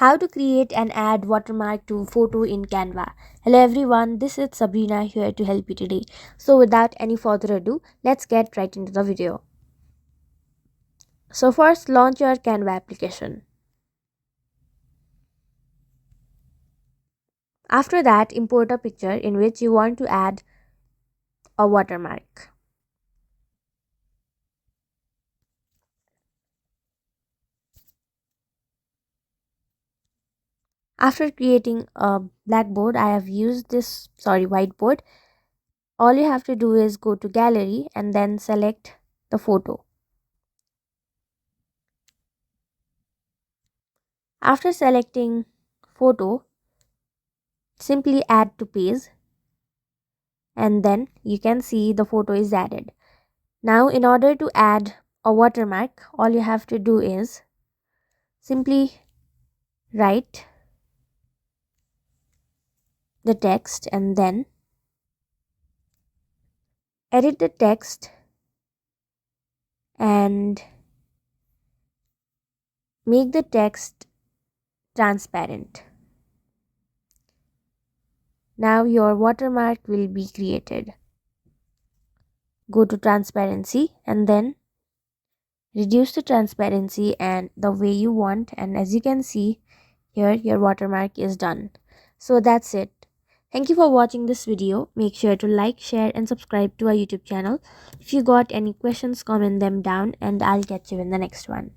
How to create and add watermark to photo in Canva. Hello everyone, this is Sabrina here to help you today. So without any further ado, let's get right into the video. So first, launch your Canva application. After that, import a picture in which you want to add a watermark. After creating a blackboard, I have used this whiteboard. All you have to do is go to gallery and then select the photo. After selecting photo, simply add to page and then you can see the photo is added. Now in order to add a watermark, all you have to do is simply write the text and then edit the text and make the text transparent. Now your watermark will be created. Go to transparency and then reduce the transparency and the way you want, and as you can see here, your watermark is done. So that's it. Thank you for watching this video. Make sure to like, share and subscribe to our YouTube channel. If you got any questions, comment them down and I'll catch you in the next one.